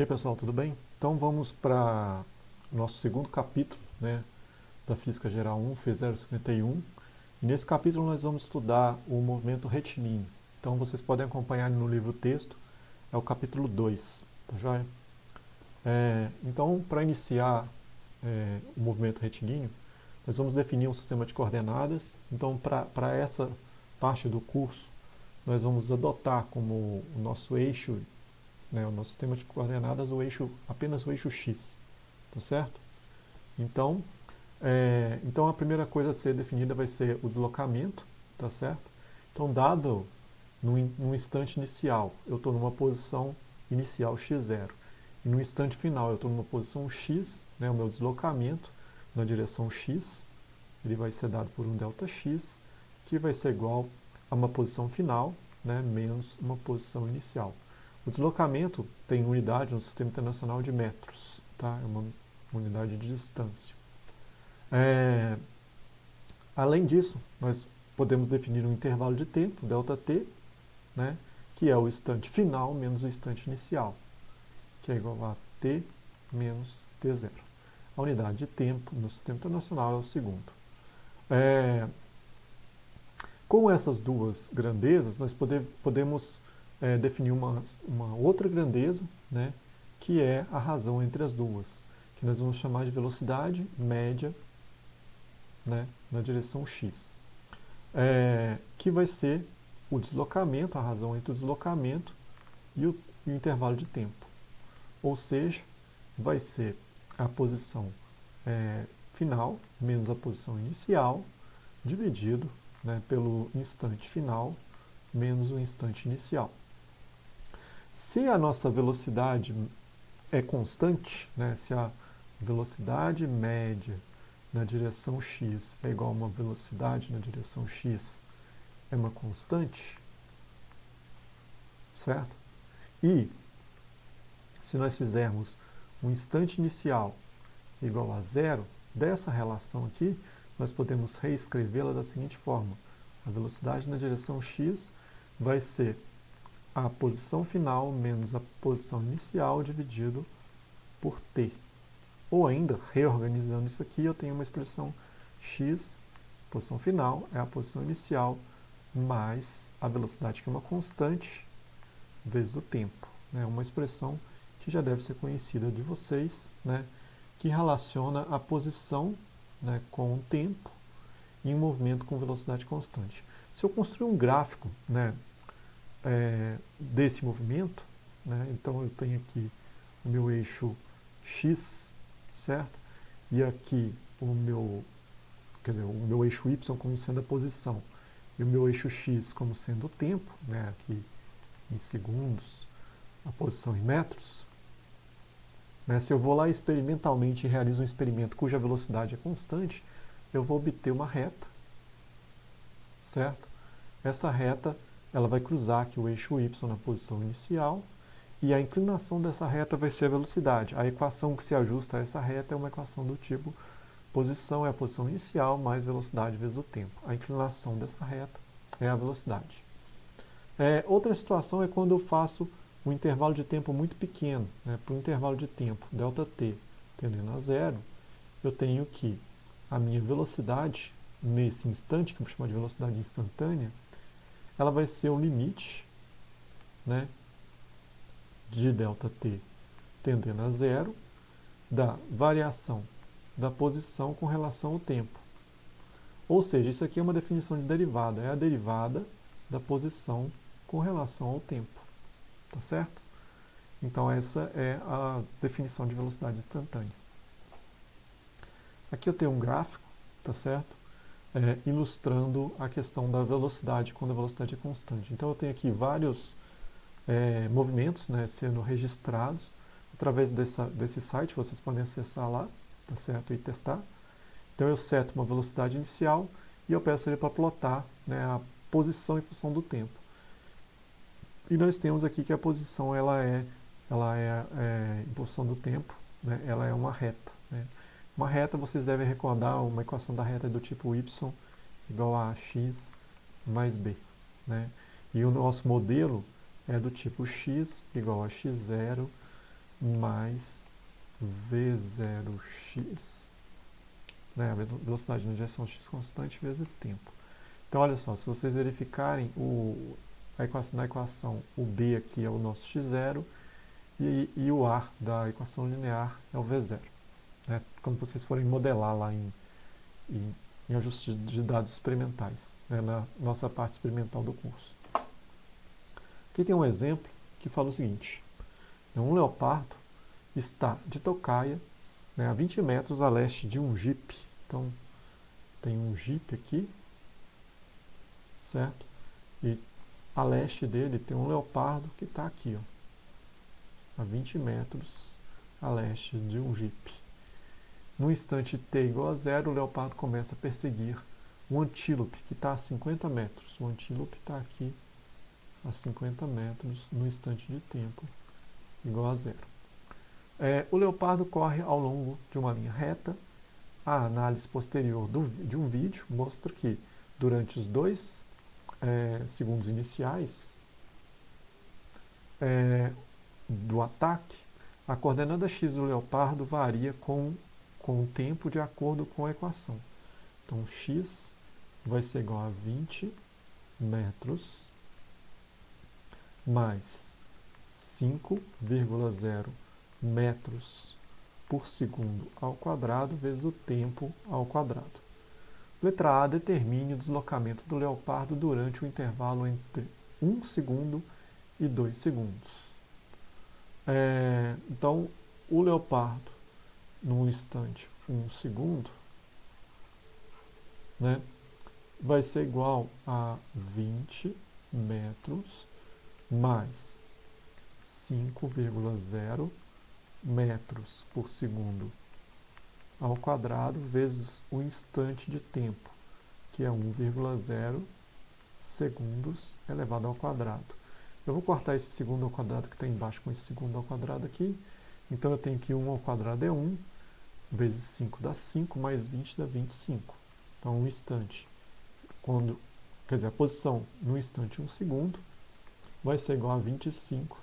E aí pessoal, tudo bem? Então vamos para o nosso segundo capítulo, né, da Física Geral 1, FE 051. E nesse capítulo nós vamos estudar o movimento retilíneo. Então vocês podem acompanhar no livro texto, é o capítulo 2, tá joia? Então para iniciar o movimento retilíneo, nós vamos definir um sistema de coordenadas. Então para essa parte do curso, nós vamos adotar como o nosso eixo, né, o nosso sistema de coordenadas, apenas o eixo X, tá certo? Então, então a primeira coisa a ser definida vai ser o deslocamento, tá certo? Então, dado num instante inicial, eu estou numa posição inicial x0, e no instante final eu estou numa posição x, né, o meu deslocamento na direção x, ele vai ser dado por um ΔX, que vai ser igual a uma posição final, né, menos uma posição inicial. O deslocamento tem unidade no Sistema Internacional de metros, tá? É uma unidade de distância. Além disso, nós podemos definir um intervalo de tempo, ΔT, né, que é o instante final menos o instante inicial, que é igual a T menos T0. A unidade de tempo no Sistema Internacional é o segundo. Com essas duas grandezas, nós podemos definir uma outra grandeza, né, que é a razão entre as duas, que nós vamos chamar de velocidade média, né, na direção x, que vai ser o deslocamento, a razão entre o deslocamento e o intervalo de tempo. Ou seja, vai ser a posição final menos a posição inicial, dividido, né, pelo instante final menos o instante inicial. Se a nossa velocidade é constante, né, se a velocidade média na direção x é igual a uma velocidade na direção x, é uma constante, certo? E se nós fizermos um instante inicial igual a zero, dessa relação aqui, nós podemos reescrevê-la da seguinte forma: a velocidade na direção x vai ser a posição final menos a posição inicial dividido por t. Ou ainda, reorganizando isso aqui, eu tenho uma expressão x, posição final, é a posição inicial, mais a velocidade, que é uma constante, vezes o tempo. É uma expressão que já deve ser conhecida de vocês, né, que relaciona a posição, né, com o tempo em um movimento com velocidade constante. Se eu construir um gráfico, né, desse movimento, né, então eu tenho aqui o meu eixo x, certo? E aqui o meu eixo y como sendo a posição, e o meu eixo x como sendo o tempo, né, aqui em segundos, a posição em metros. Né, se eu vou lá experimentalmente e realizo um experimento cuja velocidade é constante, eu vou obter uma reta, certo? Essa reta ela vai cruzar aqui o eixo y na posição inicial, e a inclinação dessa reta vai ser a velocidade. A equação que se ajusta a essa reta é uma equação do tipo posição é a posição inicial mais velocidade vezes o tempo. A inclinação dessa reta é a velocidade. Outra situação é quando eu faço um intervalo de tempo muito pequeno. Né? Para o intervalo de tempo ΔT tendendo a zero, eu tenho que a minha velocidade nesse instante, que eu vou chamar de velocidade instantânea, ela vai ser o limite, né, de ΔT tendendo a zero da variação da posição com relação ao tempo. Ou seja, isso aqui é uma definição de derivada, é a derivada da posição com relação ao tempo, tá certo? Então essa é a definição de velocidade instantânea. Aqui eu tenho um gráfico, tá certo? Ilustrando a questão da velocidade quando a velocidade é constante. Então eu tenho aqui vários movimentos, né, sendo registrados através desse site, vocês podem acessar lá, tá certo? E testar. Então eu seto uma velocidade inicial e eu peço ele para plotar, né, a posição em função do tempo. E nós temos aqui que a posição ela é em função do tempo, né, ela é uma reta. Né? Uma reta, vocês devem recordar, uma equação da reta é do tipo y igual a x mais b. Né? E o nosso modelo é do tipo x igual a x0 mais V0x, né, a velocidade na direção x constante vezes tempo. Então, olha só, se vocês verificarem na equação, o b aqui é o nosso x0 e o a da equação linear é o v0. Né? Quando vocês forem modelar lá em ajuste de dados experimentais, né, na nossa parte experimental do curso. Aqui tem um exemplo que fala o seguinte: um leopardo está de tocaia, né, a 20 metros a leste de um jipe. Então, tem um jipe aqui, certo? E a leste dele tem um leopardo que está aqui, ó, a 20 metros a leste de um jipe. No instante t igual a 0, o leopardo começa a perseguir um antílope que está a 50 metros. O antílope está aqui a 50 metros no instante de tempo igual a 0. O leopardo corre ao longo de uma linha reta. A análise posterior de um vídeo mostra que durante os 2 segundos iniciais do ataque, a coordenada x do leopardo varia com o tempo de acordo com a equação. Então, x vai ser igual a 20 metros mais 5,0 metros por segundo ao quadrado vezes o tempo ao quadrado. Letra A, determine o deslocamento do leopardo durante o intervalo entre 1 segundo e 2 segundos. Então, o leopardo, num instante 1 segundo, né, vai ser igual a 20 metros mais 5,0 metros por segundo ao quadrado vezes o instante de tempo, que é 1,0 segundos elevado ao quadrado. Eu vou cortar esse segundo ao quadrado que está embaixo com esse segundo ao quadrado aqui. Então, eu tenho que 1 ao quadrado é 1, vezes 5 dá 5, mais 20 dá 25. Então, um instante, a posição no instante 1 segundo, vai ser igual a 25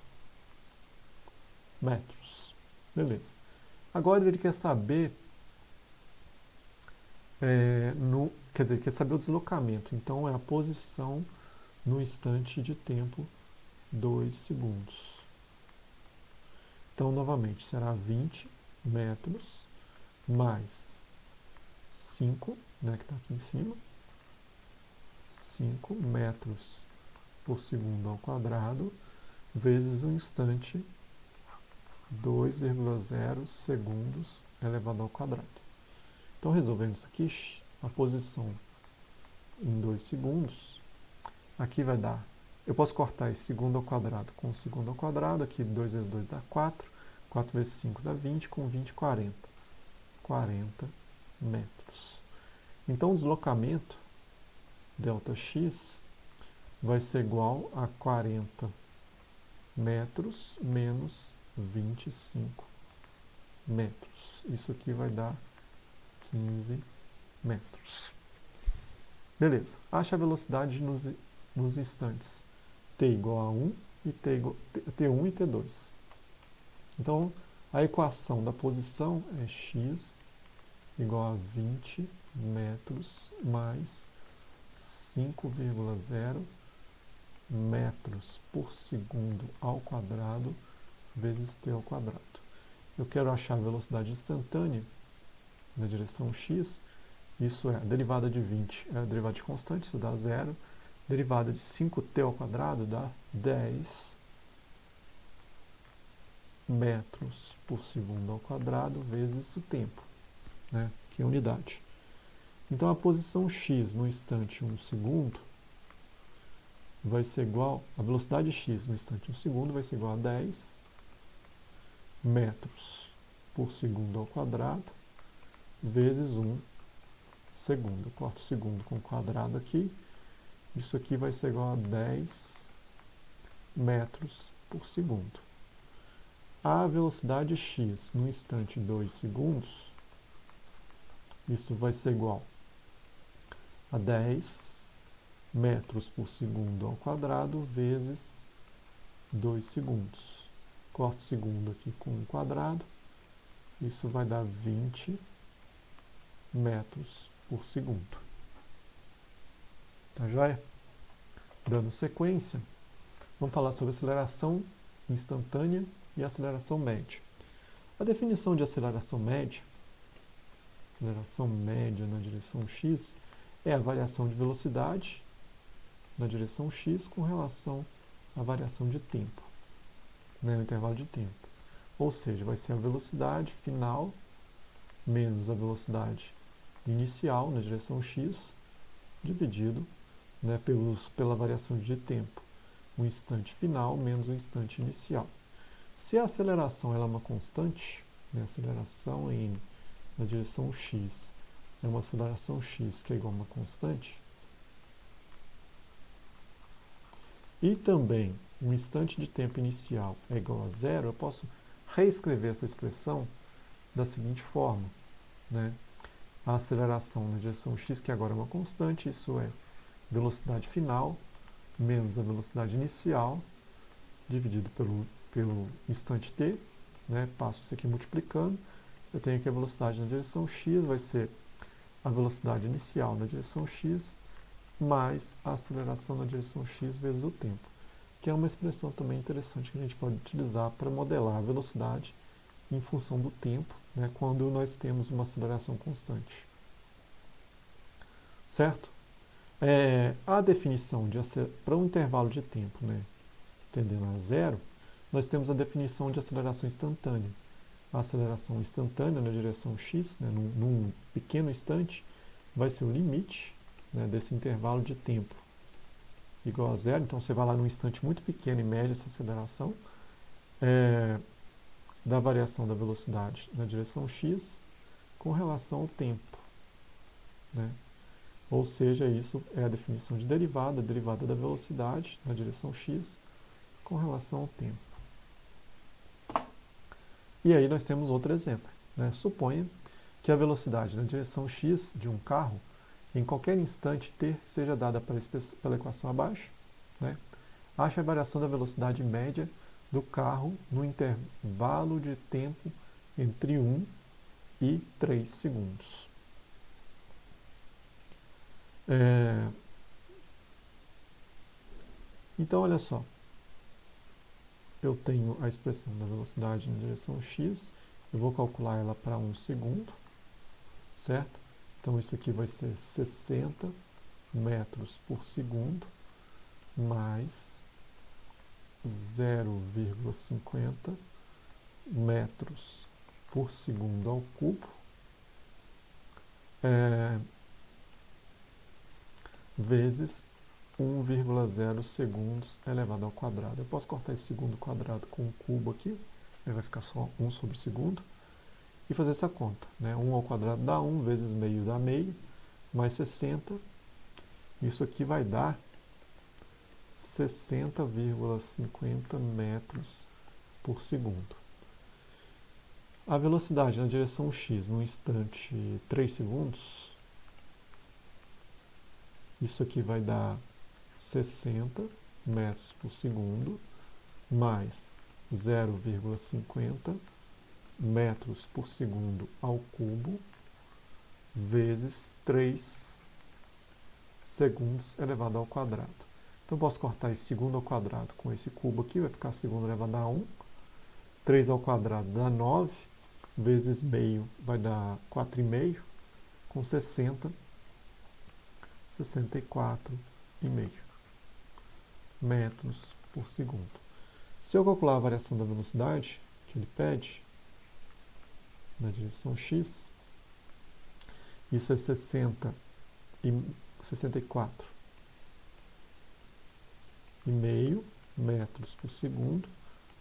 metros. Beleza. Agora ele quer saber, quer saber o deslocamento. Então, é a posição no instante de tempo 2 segundos. Então, novamente, será 20 metros mais 5, né, que está aqui em cima, 5 metros por segundo ao quadrado, vezes o instante 2,0 segundos elevado ao quadrado. Então, resolvendo isso aqui, a posição em 2 segundos, aqui vai dar, eu posso cortar esse segundo ao quadrado com o segundo ao quadrado, aqui 2 vezes 2 dá 4, 4 vezes 5 dá 20, com 20, 40. 40 metros. Então, o deslocamento, ΔX, vai ser igual a 40 metros menos 25 metros. Isso aqui vai dar 15 metros. Beleza. Acha a velocidade nos instantes t igual a 1 e t1 e t2. Então, a equação da posição é x igual a 20 metros mais 5,0 metros por segundo ao quadrado vezes t ao quadrado. Eu quero achar a velocidade instantânea na direção x. Isso é, a derivada de 20 é a derivada de constante, isso dá 0. Derivada de 5t ao quadrado dá 10 metros por segundo ao quadrado vezes o tempo, né, que é a unidade. Então, a posição x no instante 1 segundo vai ser igual, a velocidade x no instante 1 segundo vai ser igual a 10 metros por segundo ao quadrado vezes 1 segundo. Eu corto o segundo com o quadrado aqui. Isso aqui vai ser igual a 10 metros por segundo. A velocidade x no instante 2 segundos, isso vai ser igual a 10 metros por segundo ao quadrado vezes 2 segundos. corto segundo aqui com 1 quadrado, isso vai dar 20 metros por segundo. Tá joia? Dando sequência, vamos falar sobre aceleração instantânea e aceleração média. A definição de aceleração média na direção x, é a variação de velocidade na direção x com relação à variação de tempo, né, no intervalo de tempo. Ou seja, vai ser a velocidade final menos a velocidade inicial na direção x, dividido, né, pela variação de tempo. O instante final menos o instante inicial. Se a aceleração ela é uma constante, né, a aceleração n na direção x é uma aceleração x que é igual a uma constante, e também um instante de tempo inicial é igual a zero, eu posso reescrever essa expressão da seguinte forma, né? A aceleração na direção x, que agora é uma constante, isso é velocidade final menos a velocidade inicial, dividido pelo instante t, né? Passo isso aqui multiplicando, eu tenho aqui a velocidade na direção x, vai ser a velocidade inicial na direção x, mais a aceleração na direção x vezes o tempo, que é uma expressão também interessante que a gente pode utilizar para modelar a velocidade em função do tempo, né, quando nós temos uma aceleração constante. Certo? A definição para um intervalo de tempo, né, tendendo a zero, nós temos a definição de aceleração instantânea. A aceleração instantânea na direção x, né, num pequeno instante, vai ser o limite, né, desse intervalo de tempo igual a zero. Então você vai lá num instante muito pequeno e mede essa aceleração da variação da velocidade na direção x com relação ao tempo, né? Ou seja, isso é a definição de derivada da velocidade na direção x com relação ao tempo. E aí nós temos outro exemplo, né? Suponha que a velocidade na direção x de um carro em qualquer instante t seja dada pela equação abaixo, né? Ache a variação da velocidade média do carro no intervalo de tempo entre 1 e 3 segundos. Então, olha só. Eu tenho a expressão da velocidade na direção x, eu vou calcular ela para 1 segundo, certo? Então, isso aqui vai ser 60 metros por segundo mais 0,50 metros por segundo ao cubo, vezes 1,0 segundos elevado ao quadrado. Eu posso cortar esse segundo quadrado com um cubo aqui, aí vai ficar só 1 sobre segundo, e fazer essa conta, né? 1 ao quadrado dá 1, vezes meio dá meio, mais 60, isso aqui vai dar 60,50 metros por segundo. A velocidade na direção x no instante 3 segundos, isso aqui vai dar 60 metros por segundo, mais 0,50 metros por segundo ao cubo, vezes 3 segundos elevado ao quadrado. Então, eu posso cortar esse segundo ao quadrado com esse cubo aqui, vai ficar segundo elevado a 1. 3 ao quadrado dá 9, vezes meio vai dar 4,5, com 60, 64,5 metros por segundo. Se eu calcular a variação da velocidade que ele pede na direção x, isso é 64,5 metros por segundo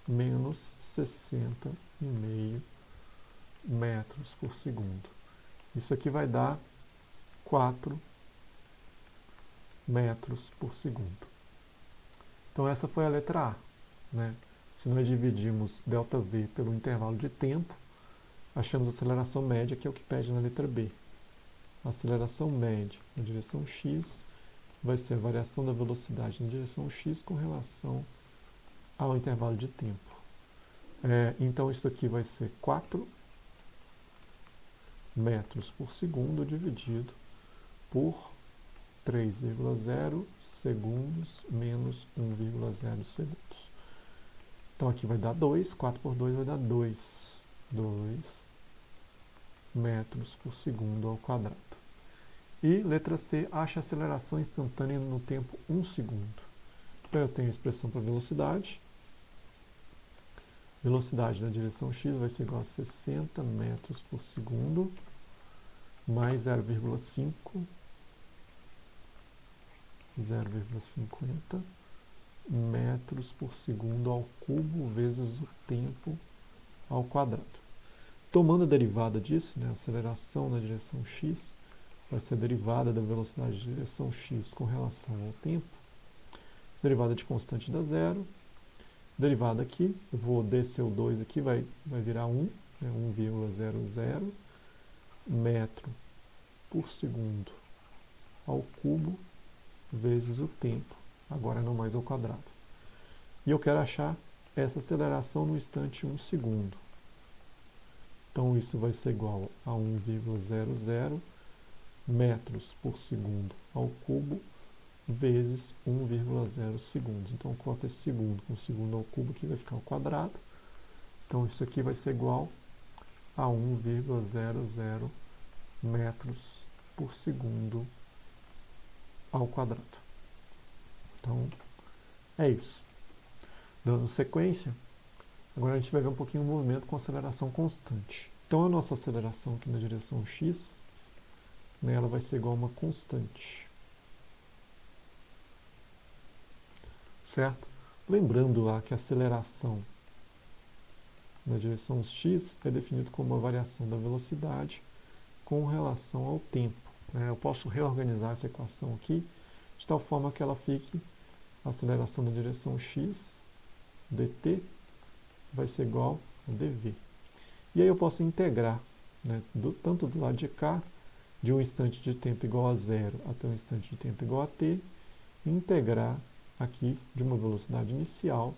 menos 60,5 metros por segundo. Isso aqui vai dar 4 metros por segundo. Então essa foi a letra A, né? Se nós dividirmos ΔV pelo intervalo de tempo, achamos a aceleração média, que é o que pede na letra B. A aceleração média na direção x vai ser a variação da velocidade na direção x com relação ao intervalo de tempo. Então isso aqui vai ser 4 metros por segundo dividido por 3,0 segundos menos 1,0 segundos. Então aqui vai dar 2, 4 por 2 vai dar 2 metros por segundo ao quadrado. E letra C, acha a aceleração instantânea no tempo 1 segundo. Então eu tenho a expressão para velocidade. Velocidade na direção x vai ser igual a 60 metros por segundo mais 0,50 metros por segundo ao cubo vezes o tempo ao quadrado. Tomando a derivada disso, a aceleração na direção x vai ser a derivada da velocidade de direção x com relação ao tempo. Derivada de constante dá zero. Derivada aqui, eu vou descer o 2 aqui, vai virar 1, 1,00 metro por segundo ao cubo vezes o tempo, agora não mais ao quadrado. E eu quero achar essa aceleração no instante 1 segundo. Então isso vai ser igual a 1,00 metros por segundo ao cubo vezes 1,0 segundos. Então corta esse segundo com segundo ao cubo que vai ficar ao quadrado. Então isso aqui vai ser igual a 1,00 metros por segundo ao quadrado. Então é isso. Dando sequência, agora a gente vai ver um pouquinho o movimento com aceleração constante. Então a nossa aceleração aqui na direção x, ela vai ser igual a uma constante. Certo? Lembrando lá que a aceleração na direção x é definida como uma variação da velocidade com relação ao tempo. Eu posso reorganizar essa equação aqui de tal forma que ela fique a aceleração na direção x dt vai ser igual a dv. E aí eu posso integrar, tanto do lado de cá, de um instante de tempo igual a zero até um instante de tempo igual a t, e integrar aqui de uma velocidade inicial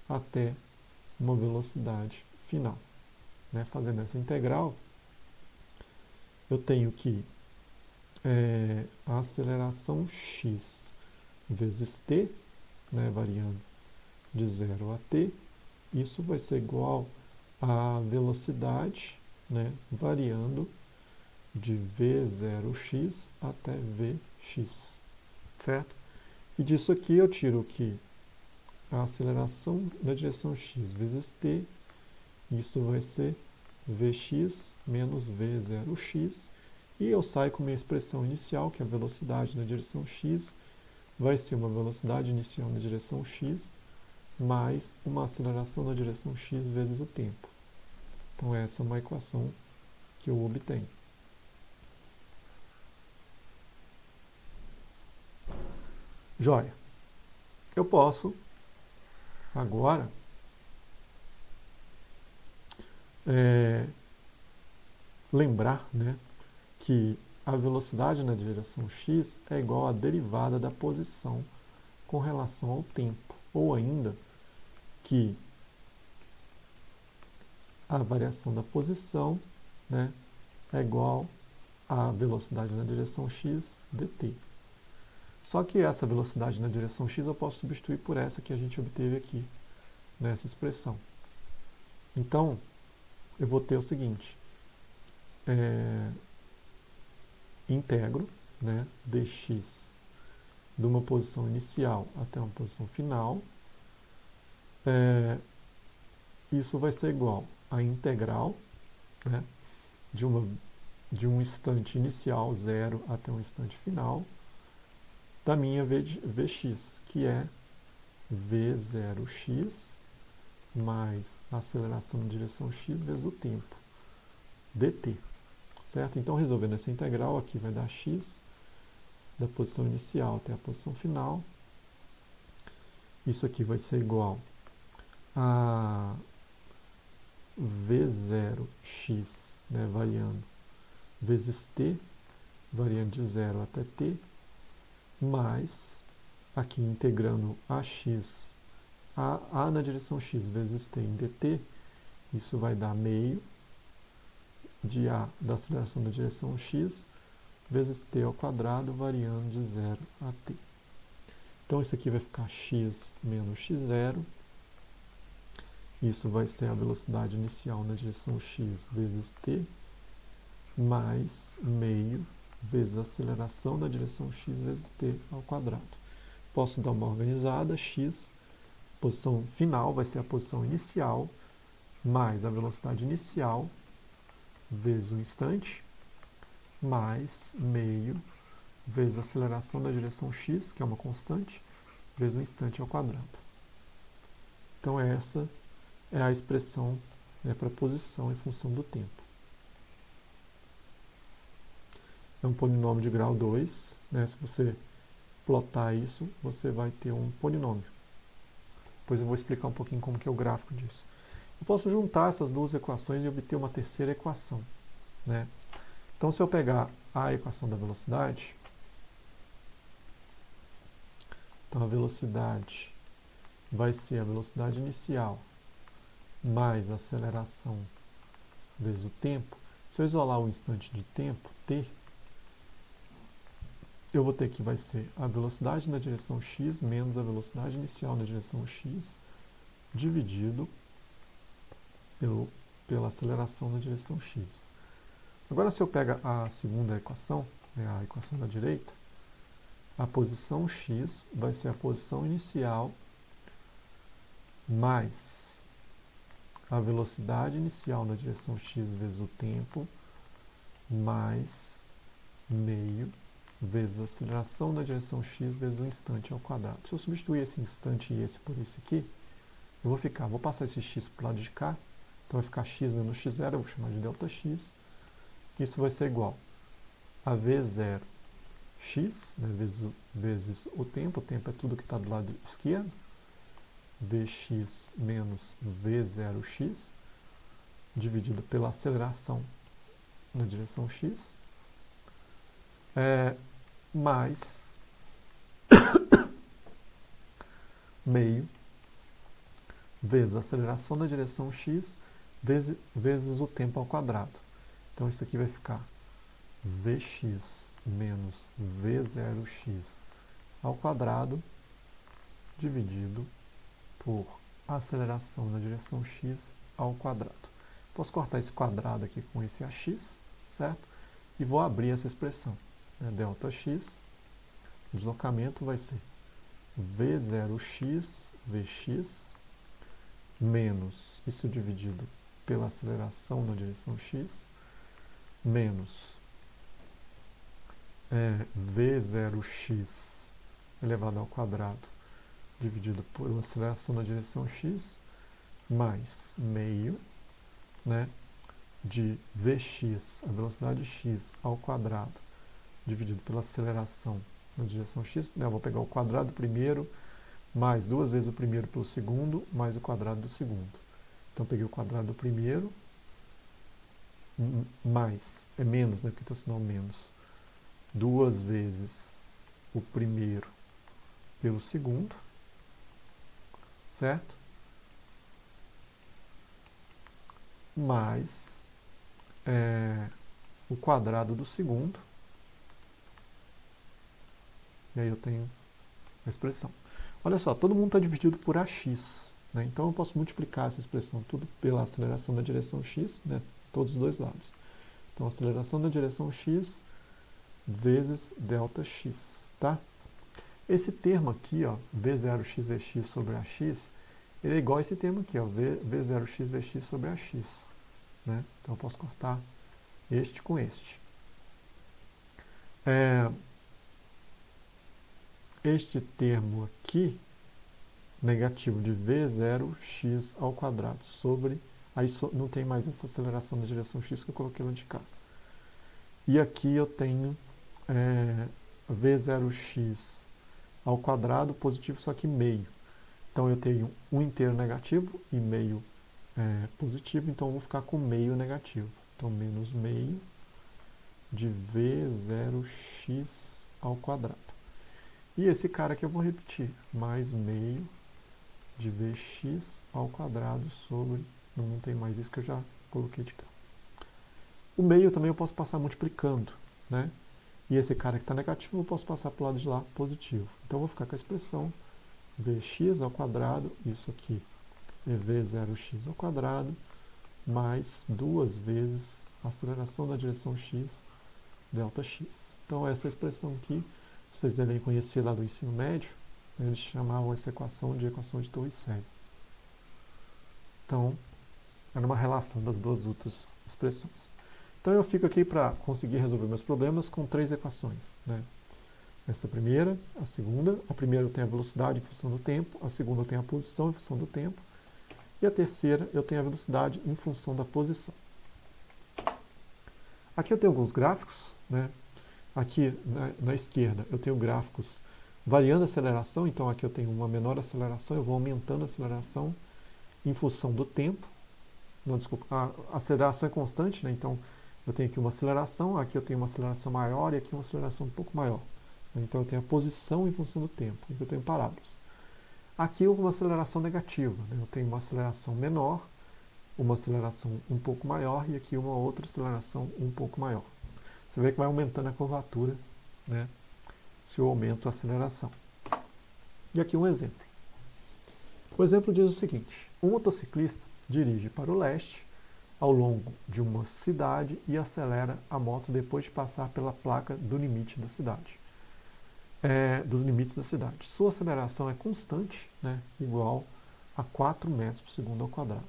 até uma velocidade final. Fazendo essa integral, eu tenho que a aceleração x vezes t, variando de 0 a t, isso vai ser igual a velocidade variando de v0x até vx, certo? E disso aqui eu tiro que a aceleração na direção x vezes t, isso vai ser vx menos v0x, e eu saio com minha expressão inicial, que é a velocidade na direção x, vai ser uma velocidade inicial na direção x, mais uma aceleração na direção x vezes o tempo. Então essa é uma equação que eu obtenho. Joia. Eu posso agora lembrar que a velocidade na direção x é igual à derivada da posição com relação ao tempo, ou ainda que a variação da posição é igual à velocidade na direção x dt. Só que essa velocidade na direção x eu posso substituir por essa que a gente obteve aqui, nessa expressão. Então, eu vou ter o seguinte, integro dx de uma posição inicial até uma posição final, isso vai ser igual a integral de um instante inicial, 0, até um instante final, da minha Vx, que é V0x mais a aceleração em direção x vezes o tempo, dt. Certo? Então, resolvendo essa integral, aqui vai dar x da posição inicial até a posição final. Isso aqui vai ser igual a V0x, variando, vezes t, variando de 0 até t, mais, aqui integrando ax A na direção x vezes t em dt, isso vai dar meio de A da aceleração na direção x vezes t ao quadrado, variando de 0 a t. Então, isso aqui vai ficar x menos x0. Isso vai ser a velocidade inicial na direção x vezes t, mais meio vezes a aceleração na direção x vezes t ao quadrado. Posso dar uma organizada, x, posição final vai ser a posição inicial, mais a velocidade inicial, vezes o instante, mais meio, vezes a aceleração da direção x, que é uma constante, vezes o instante ao quadrado. Então, essa é a expressão, né, para posição em função do tempo. É um polinômio de grau 2, né? Se você plotar isso, você vai ter um polinômio. Depois eu vou explicar um pouquinho como que é o gráfico disso. Eu posso juntar essas duas equações e obter uma terceira equação, né? Então, se eu pegar a equação da velocidade, então a velocidade vai ser a velocidade inicial mais a aceleração vezes o tempo. Se eu isolar o instante de tempo, t, eu vou ter que vai ser a velocidade na direção x menos a velocidade inicial na direção x, dividido pela aceleração na direção x. Agora, se eu pego a segunda equação, né, a equação da direita, a posição x vai ser a posição inicial mais a velocidade inicial na direção x vezes o tempo, mais meio vezes a aceleração na direção x vezes o instante ao quadrado. Se eu substituir esse instante e esse por esse aqui, eu vou passar esse x para o lado de cá, então vai ficar x menos x0, eu vou chamar de delta x. Isso vai ser igual a v0 x, né, vezes o tempo é tudo que está do lado esquerdo, vx menos v0x, dividido pela aceleração na direção x, mais meio vezes a aceleração na direção x vezes o tempo ao quadrado. Então, isso aqui vai ficar vx menos v0x ao quadrado, dividido por aceleração na direção x ao quadrado. Posso cortar esse quadrado aqui com esse ax, certo? E vou abrir essa expressão, né? Delta x, deslocamento vai ser v0x, vx, menos, isso dividido pela aceleração na direção x, menos v0x elevado ao quadrado, dividido pela aceleração na direção x, mais meio, né, de vx, a velocidade x ao quadrado, dividido pela aceleração na direção x, né, eu vou pegar o quadrado do primeiro, mais duas vezes o primeiro pelo segundo, mais o quadrado do segundo. Então, peguei o quadrado do primeiro, mais, é menos, né, porque tem o sinal menos, duas vezes o primeiro pelo segundo, certo? Mais o quadrado do segundo, e aí eu tenho a expressão. Olha só, todo mundo está dividido por AX, né? Então eu posso multiplicar essa expressão tudo pela aceleração da direção x, né? Todos os dois lados. Então, aceleração da direção x vezes delta x, tá? Esse termo aqui, ó, v0x vx sobre ax, ele é igual a esse termo aqui, ó, v0x vx sobre ax, né? Então eu posso cortar este com este. Este termo aqui, negativo de v0x ao quadrado sobre, aí não tem mais essa aceleração na direção x que eu coloquei lá de cá. E aqui eu tenho v0x ao quadrado positivo, só que meio. Então eu tenho um inteiro negativo e meio positivo, então eu vou ficar com meio negativo. Então menos meio de v0x ao quadrado. E esse cara aqui eu vou repetir, mais meio de Vx ao quadrado sobre... Não tem mais isso que eu já coloquei de cá. O meio também eu posso passar multiplicando, né? E esse cara que está negativo eu posso passar para o lado de lá positivo. Então eu vou ficar com a expressão Vx ao quadrado, isso aqui é V0x ao quadrado, mais 2 vezes a aceleração na direção x, ΔX. Então essa expressão aqui, vocês devem conhecer lá do ensino médio, eles chamavam essa equação de Torricelli. Então, era uma relação das duas outras expressões. Então eu fico aqui para conseguir resolver meus problemas com 3 equações, né? Essa primeira, a segunda. A primeira eu tenho a velocidade em função do tempo, a segunda eu tenho a posição em função do tempo, e a terceira eu tenho a velocidade em função da posição. Aqui eu tenho alguns gráficos, né? Aqui na esquerda eu tenho gráficos variando a aceleração, então aqui eu tenho uma menor aceleração, eu vou aumentando a aceleração em função do tempo. Não, desculpa, a aceleração é constante, né? Então eu tenho aqui uma aceleração, aqui eu tenho uma aceleração maior e aqui uma aceleração um pouco maior. Então eu tenho a posição em função do tempo, aqui eu tenho parábolas. Aqui houve uma aceleração negativa, né? Eu tenho uma aceleração menor, uma aceleração um pouco maior e aqui uma outra aceleração um pouco maior. Você vê que vai aumentando a curvatura, né? Se eu aumento a aceleração. E aqui um exemplo. O exemplo diz o seguinte: um motociclista dirige para o leste ao longo de uma cidade e acelera a moto depois de passar pela placa do limite da cidade. Dos limites da cidade. Sua aceleração é constante, né, igual a 4 metros por segundo ao quadrado.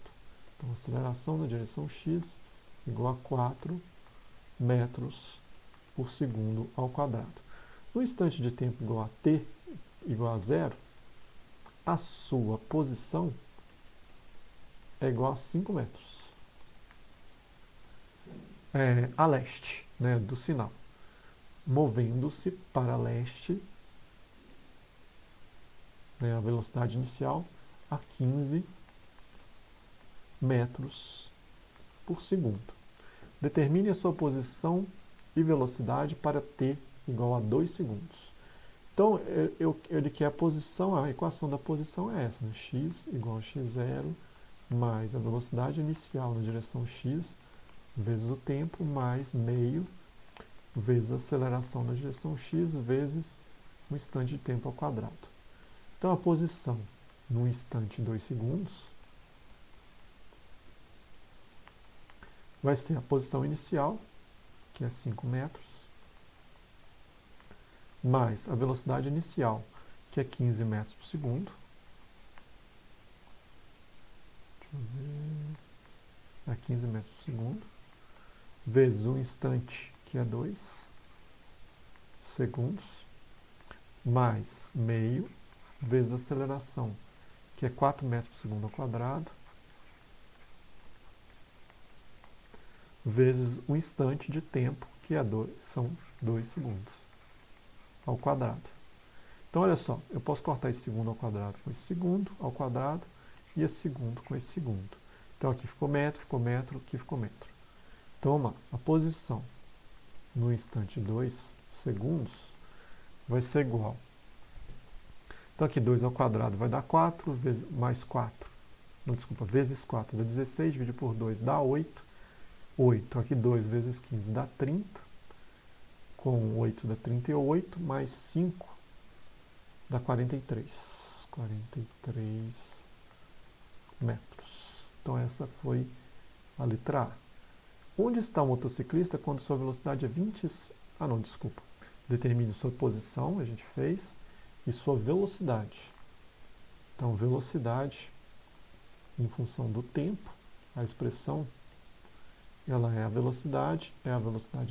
Então, a aceleração na direção x igual a 4 metros por segundo ao quadrado. No instante de tempo igual a t igual a 0, a sua posição é igual a 5 metros. A leste, né, do sinal. Movendo-se para leste, né, a velocidade inicial, a 15 metros por segundo. Determine a sua posição e velocidade para t igual a 2 segundos. Então, ele quer a posição, a equação da posição é essa, né? X igual a x0 mais a velocidade inicial na direção x vezes o tempo mais meio vezes a aceleração na direção x vezes o instante de tempo ao quadrado. Então, a posição no instante 2 segundos vai ser a posição inicial, que é 5 metros, mais a velocidade inicial, que é 15 metros por segundo. Deixa eu ver. É 15 metros por segundo. Vezes o instante, que é 2 segundos, mais meio, vezes a aceleração, que é 4 metros por segundo ao quadrado, vezes o instante de tempo, que são 2 segundos ao quadrado. Então, olha só, eu posso cortar esse segundo ao quadrado com esse segundo ao quadrado e esse segundo com esse segundo. Então, aqui ficou metro, aqui ficou metro. Então, vamos lá. A posição no instante 2 segundos vai ser igual. Então, aqui 2 ao quadrado vai dar 4, mais 4. Não, desculpa, vezes 4 dá 16, dividido por 2 dá 8. 8, aqui 2 vezes 15 dá 30. Com 8 dá 38, mais 5 dá 43. 43 metros. Então, essa foi a letra A. Onde está o motociclista quando sua velocidade é 20... Ah, não, desculpa. Determine sua posição, a gente fez, e sua velocidade. Então, velocidade em função do tempo, a expressão, ela é a velocidade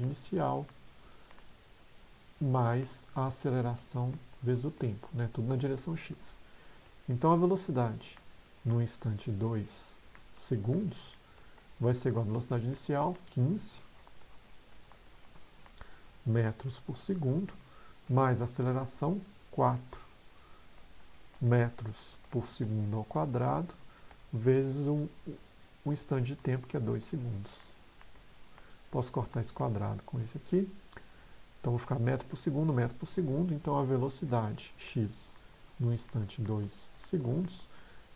inicial, mais a aceleração vezes o tempo, né? Tudo na direção x. Então, a velocidade no instante 2 segundos vai ser igual à velocidade inicial, 15 metros por segundo, mais a aceleração, 4 metros por segundo ao quadrado, vezes um instante de tempo, que é 2 segundos. Posso cortar esse quadrado com esse aqui. Então, vou ficar metro por segundo. Então, a velocidade x no instante 2 segundos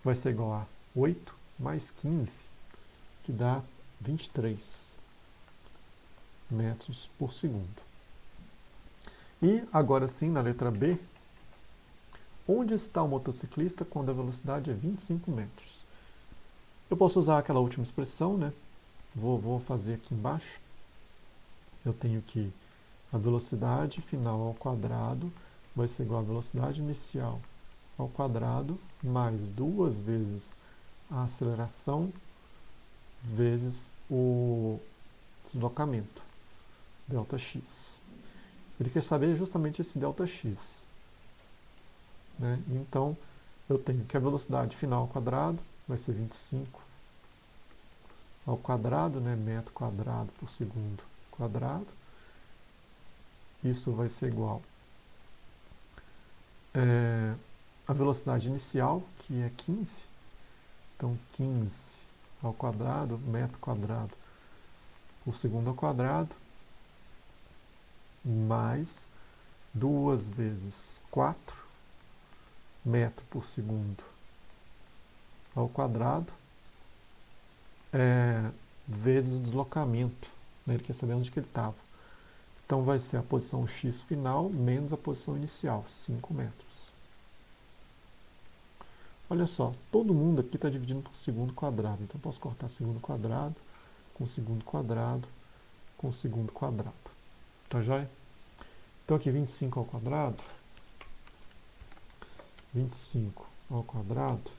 vai ser igual a 8 mais 15, que dá 23 metros por segundo. E agora sim, na letra B, onde está o motociclista quando a velocidade é 25 metros? Eu posso usar aquela última expressão, né? Vou fazer aqui embaixo. Eu tenho que a velocidade final ao quadrado vai ser igual à velocidade inicial ao quadrado mais 2 vezes a aceleração vezes o deslocamento, ΔX. Ele quer saber justamente esse ΔX. Né? Então, eu tenho que a velocidade final ao quadrado vai ser 25 ao quadrado, né? Metro quadrado por segundo quadrado. Isso vai ser igual a velocidade inicial, que é 15. Então, 15 ao quadrado, metro quadrado por segundo ao quadrado, mais 2 vezes 4 metro por segundo ao quadrado, vezes o deslocamento. Né? Ele quer saber onde que ele estava. Então, vai ser a posição x final menos a posição inicial, 5 metros. Olha só, todo mundo aqui está dividindo por segundo quadrado. Então, eu posso cortar segundo quadrado com segundo quadrado com segundo quadrado. Tá joia? Então, aqui 25 ao quadrado. 25 ao quadrado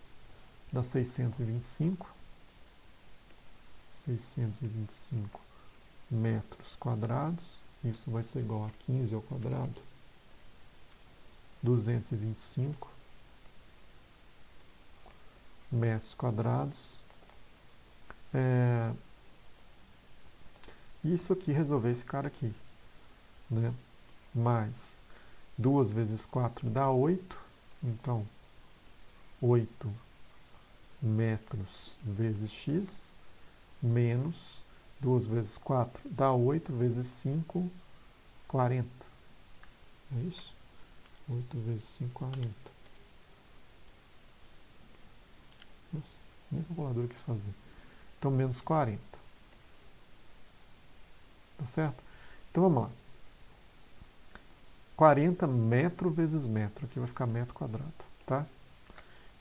dá 625. 625 metros quadrados. Isso vai ser igual a 15 ao quadrado. 225 metros quadrados. Isso aqui, resolver esse cara aqui. Né? Mais 2 vezes 4 dá 8. Então, 8 metros vezes x, menos 2 vezes 4 dá 8 vezes 5, 40. É isso? 8 vezes 5, 40. Nossa, nem a calculadora quis fazer. Então, menos 40. Tá certo? Então, vamos lá. 40 metro vezes metro. Aqui vai ficar metro quadrado. Tá?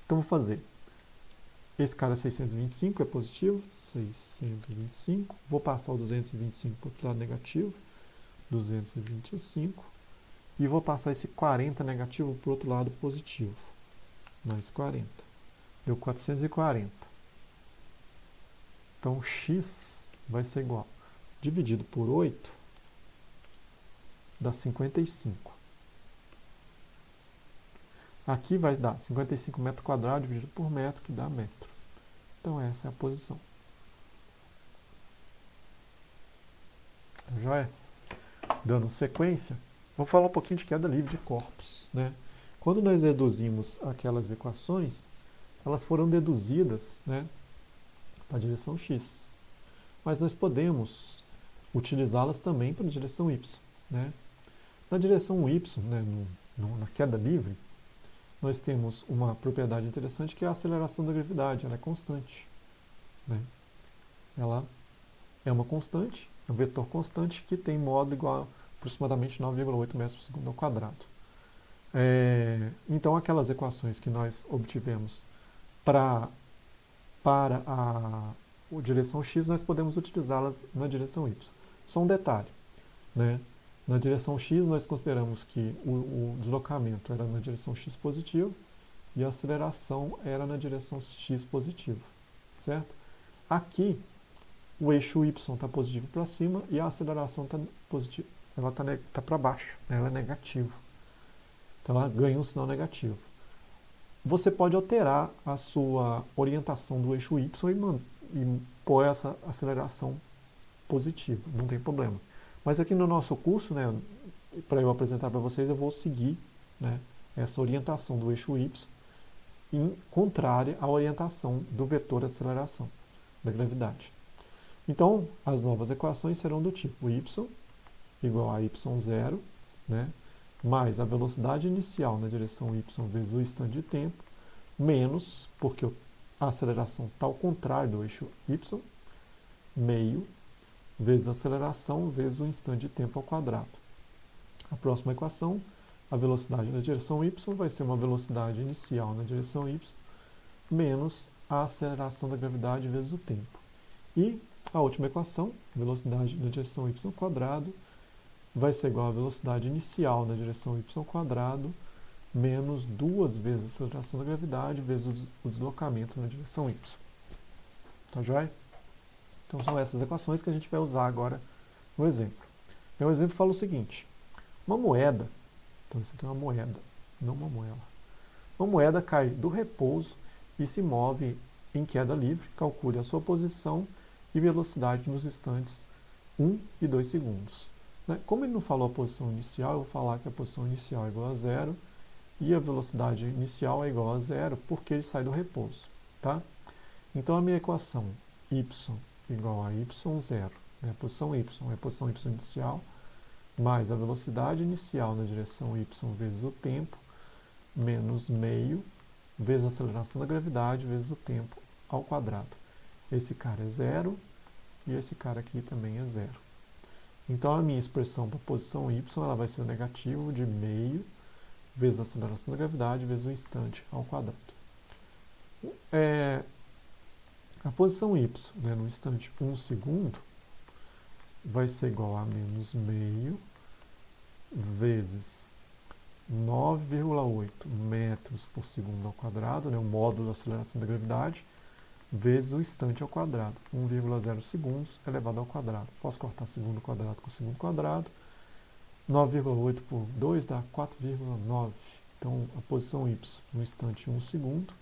Então, vou fazer. Esse cara é 625, é positivo. 625. Vou passar o 225 para o outro lado negativo. 225. E vou passar esse 40 negativo para o outro lado positivo. Mais 40. Deu 440. Então, x vai ser igual. Dividido por 8, dá 55. Aqui vai dar 55 metros quadrados dividido por metro, que dá metro. Então, essa é a posição. Já é? Dando sequência, vou falar um pouquinho de queda livre de corpos. Né? Quando nós deduzimos aquelas equações, elas foram deduzidas, né, para a direção x. Mas nós podemos utilizá-las também para a direção y. Né? Na direção y, né, na queda livre, nós temos uma propriedade interessante que é a aceleração da gravidade. Ela é constante. Né? Ela é uma constante, é um vetor constante que tem módulo igual a aproximadamente 9,8 metros por segundo ao quadrado. Então, aquelas equações que nós obtivemos para a direção x, nós podemos utilizá-las na direção y. Só um detalhe. Né? Na direção x, nós consideramos que o deslocamento era na direção x positivo e a aceleração era na direção x positivo. Certo? Aqui, o eixo y está positivo para cima e a aceleração está positiva. Ela está para baixo, né? Ela é negativa. Então, ela ganha um sinal negativo. Você pode alterar a sua orientação do eixo y e pôr essa aceleração positiva, não tem problema. Mas aqui no nosso curso, né, para eu apresentar para vocês, eu vou seguir, né, essa orientação do eixo y contrária à orientação do vetor de aceleração da gravidade. Então, as novas equações serão do tipo y igual a y0, né, mais a velocidade inicial na direção y vezes o instante de tempo, menos, porque a aceleração está ao contrário do eixo y, meio, vezes a aceleração, vezes o instante de tempo ao quadrado. A próxima equação, a velocidade na direção y vai ser uma velocidade inicial na direção y, menos a aceleração da gravidade vezes o tempo. E a última equação, velocidade na direção y quadrado, vai ser igual a velocidade inicial na direção y quadrado, menos 2 vezes a aceleração da gravidade vezes o deslocamento na direção y. Tá joia? Então são essas equações que a gente vai usar agora no exemplo. O exemplo fala o seguinte: uma moeda, então isso aqui é uma moeda, não uma moela. Uma moeda cai do repouso e se move em queda livre. Calcule a sua posição e velocidade nos instantes 1 e 2 segundos. Como ele não falou a posição inicial, eu vou falar que a posição inicial é igual a 0 e a velocidade inicial é igual a 0 porque ele sai do repouso. Tá? Então a minha equação y igual a y0, a posição y é a posição y inicial, mais a velocidade inicial na direção y vezes o tempo, menos meio, vezes a aceleração da gravidade, vezes o tempo ao quadrado. Esse cara é 0 e esse cara aqui também é 0. Então a minha expressão para a posição y ela vai ser o negativo de meio, vezes a aceleração da gravidade, vezes o instante ao quadrado. A posição y, no instante 1 segundo, vai ser igual a menos meio, vezes 9,8 metros por segundo ao quadrado, o módulo da aceleração da gravidade, vezes o instante ao quadrado, 1,0 segundos elevado ao quadrado. Posso cortar segundo quadrado com segundo quadrado. 9,8 por 2 dá 4,9. Então, a posição y no instante 1 segundo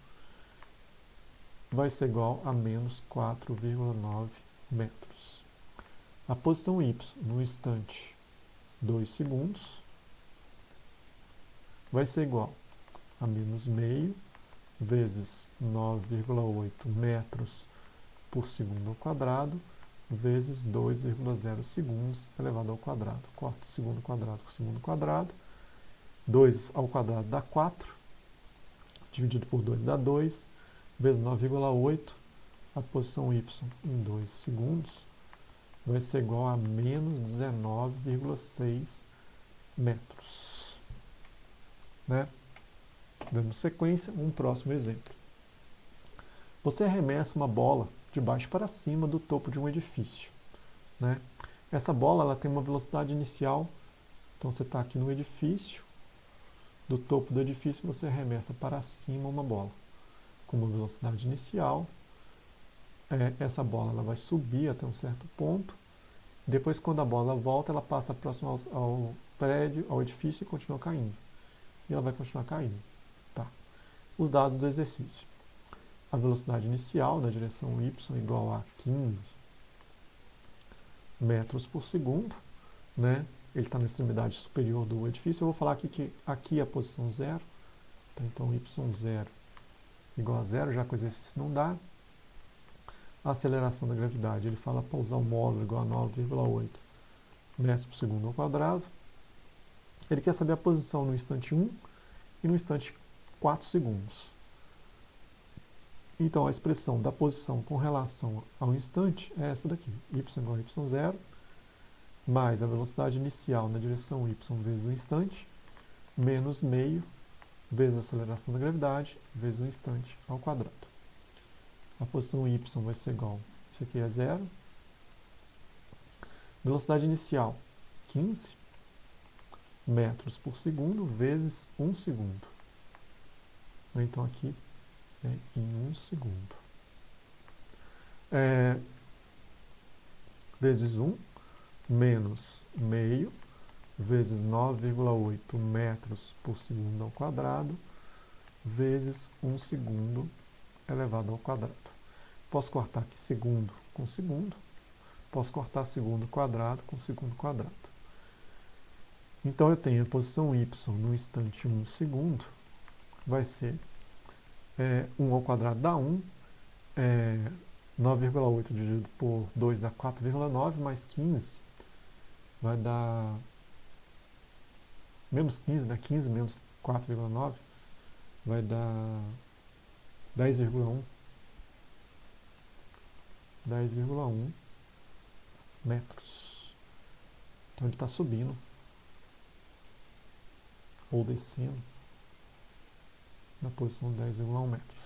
vai ser igual a menos 4,9 metros. A posição y no instante 2 segundos vai ser igual a menos meio vezes 9,8 metros por segundo ao quadrado, vezes 2,0 segundos elevado ao quadrado. Corto segundo quadrado com segundo quadrado. 2 ao quadrado dá 4, dividido por 2 dá 2, vezes 9,8, a posição y em 2 segundos vai ser igual a menos 19,6 metros. Dando sequência, um próximo exemplo. Você arremessa uma bola de baixo para cima do topo de um edifício. Essa bola ela tem uma velocidade inicial, então você está aqui no edifício, do topo do edifício você arremessa para cima uma bola com uma velocidade inicial. Essa bola ela vai subir até um certo ponto, depois quando a bola volta ela passa próximo ao prédio, ao edifício e continua caindo. E ela vai continuar caindo. Os dados do exercício. A velocidade inicial na direção y igual a 15 metros por segundo. Ele está na extremidade superior do edifício. Eu vou falar aqui que aqui é a posição 0. Então, y0 igual a 0, já que o exercício não dá. A aceleração da gravidade, ele fala para usar o módulo igual a 9,8 metros por segundo ao quadrado. Ele quer saber a posição no instante 1 e no instante 4 segundos. Então, a expressão da posição com relação ao instante é essa daqui. Y igual a y0, mais a velocidade inicial na direção y vezes o instante, menos meio, vezes a aceleração da gravidade, vezes o instante ao quadrado. A posição y vai ser igual, isso aqui é 0. Velocidade inicial, 15 metros por segundo, vezes 1 segundo. Então, aqui é em 1 segundo. Vezes 1, menos meio, vezes 9,8 metros por segundo ao quadrado, vezes 1 segundo elevado ao quadrado. Posso cortar aqui segundo com segundo, posso cortar segundo quadrado com segundo quadrado. Então, eu tenho a posição y no instante 1 segundo, vai ser 1 ao quadrado dá 1, 9,8 dividido por 2 dá 4,9, mais 15 vai dar menos 15, 15 menos 4,9 vai dar 10,1 metros. Então ele está subindo ou descendo na posição 10,1 metros.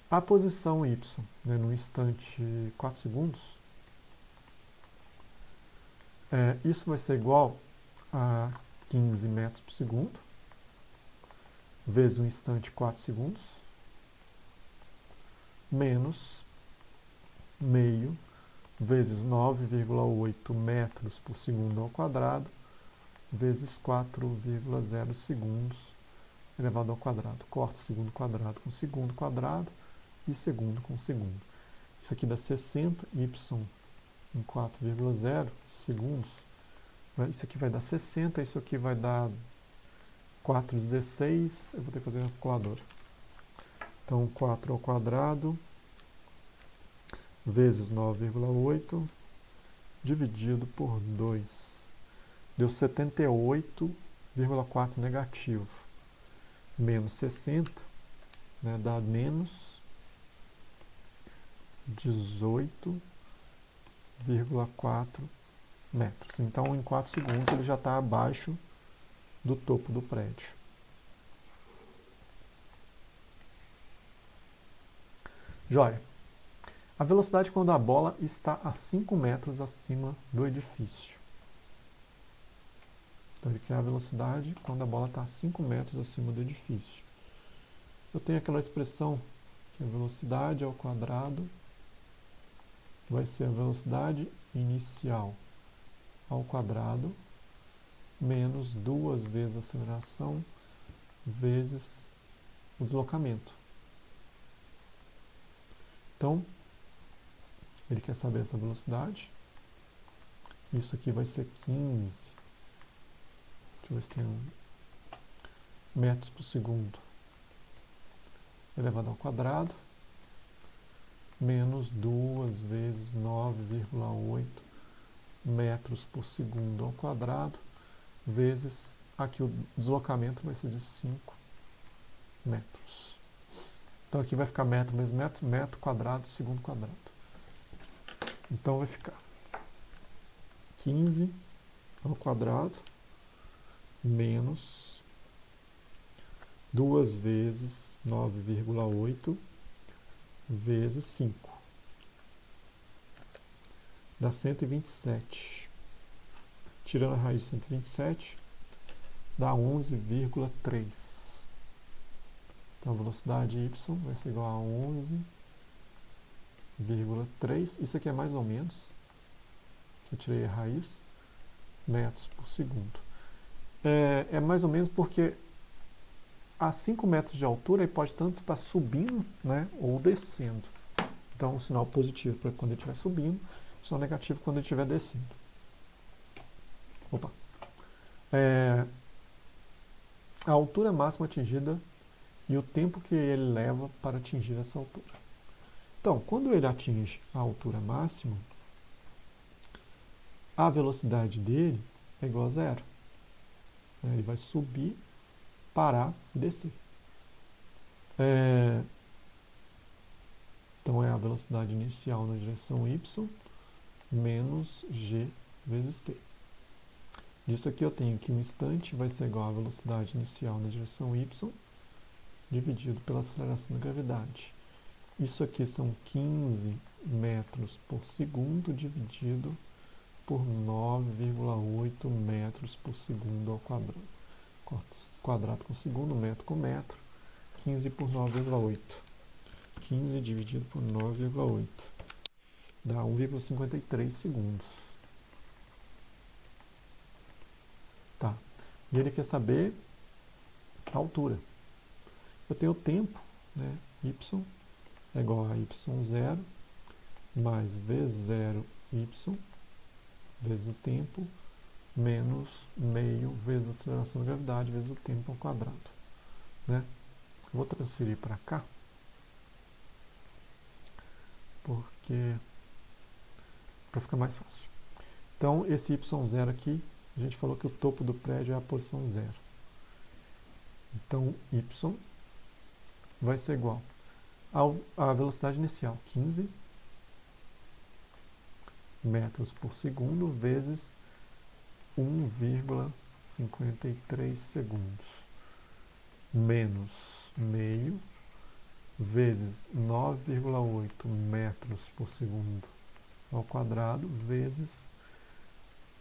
A posição y, né, no instante 4 segundos, isso vai ser igual a 15 metros por segundo, vezes o instante 4 segundos, menos meio vezes 9,8 metros por segundo ao quadrado, vezes 4,0 segundos elevado ao quadrado. Corto segundo quadrado com segundo quadrado e segundo com segundo. Isso aqui dá 60, y em 4,0 segundos. Isso aqui vai dar 60, isso aqui vai dar 4,16. Eu vou ter que fazer a calculadora. Então, 4 ao quadrado vezes 9,8 dividido por 2. Deu 78,4 negativo. Menos 60, né, dá menos 18,4 metros. Então, em 4 segundos, ele já está abaixo do topo do prédio. Joia. A velocidade quando a bola está a 5 metros acima do edifício. Então, ele quer a velocidade quando a bola está a 5 metros acima do edifício. Eu tenho aquela expressão que a velocidade ao quadrado vai ser a velocidade inicial ao quadrado menos 2 vezes a aceleração vezes o deslocamento. Então, ele quer saber essa velocidade. Isso aqui vai ser 15. Deixa eu ver se tem metros por segundo elevado ao quadrado menos 2 vezes 9,8 metros por segundo ao quadrado vezes, aqui o deslocamento vai ser de 5 metros. Então aqui vai ficar metro vezes metro, metro quadrado, segundo quadrado. Então vai ficar 15 ao quadrado menos 2 vezes 9,8 vezes 5. Dá 127. Tirando a raiz de 127, dá 11,3. Então a velocidade y vai ser igual a 11,3. Isso aqui é mais ou menos, eu tirei a raiz, metros por segundo. É mais ou menos porque a 5 metros de altura ele pode tanto estar subindo, né, ou descendo. Então, um sinal positivo para quando ele estiver subindo, sinal negativo quando ele estiver descendo. Opa. A altura máxima atingida e o tempo que ele leva para atingir essa altura. Então, quando ele atinge a altura máxima, a velocidade dele é igual a zero. Ele vai subir, parar e descer. Então, é a velocidade inicial na direção y menos g vezes t. Disso aqui eu tenho que um instante vai ser igual à velocidade inicial na direção y dividido pela aceleração da gravidade. Isso aqui são 15 metros por segundo dividido por 9,8 metros por segundo ao quadrado. Quadrado com segundo, metro com metro. 15 por 9,8. 15 dividido por 9,8. Dá 1,53 segundos. Tá. E ele quer saber a altura. Eu tenho o tempo, né? Y é igual a y0 mais v0 y vezes o tempo menos meio vezes a aceleração da gravidade vezes o tempo ao quadrado, né? Vou transferir para cá porque para ficar mais fácil. Então esse y0 aqui, a gente falou que o topo do prédio é a posição 0. Então y vai ser igual a velocidade inicial, 15 metros por segundo, vezes 1,53 segundos, menos meio, vezes 9,8 metros por segundo ao quadrado, vezes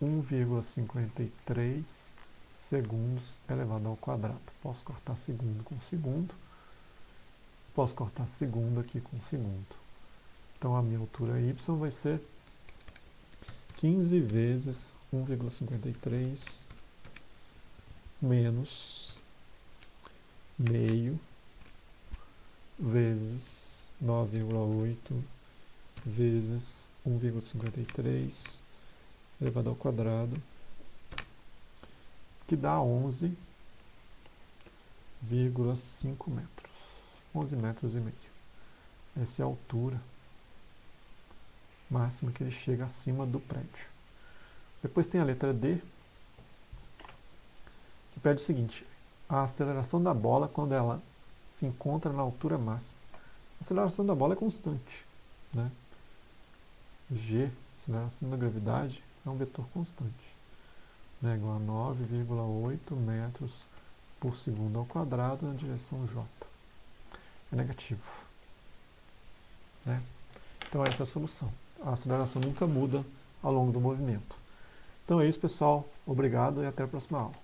1,53 segundos elevado ao quadrado. Posso cortar segundo com segundo, posso cortar segundo aqui com segundo. Então a minha altura y vai ser 15 vezes 1,53 menos meio vezes 9,8 vezes 1,53 elevado ao quadrado, que dá 11,5 metros. 11 metros e meio. Essa é a altura máxima que ele chega acima do prédio. Depois tem a letra D, que pede o seguinte: a aceleração da bola quando ela se encontra na altura máxima. A aceleração da bola é constante, né? G, aceleração da gravidade, é um vetor constante, né? Igual a 9,8 metros por segundo ao quadrado na direção J. É negativo, né? Então essa é a solução. A aceleração nunca muda ao longo do movimento. Então é isso, pessoal. Obrigado e até a próxima aula.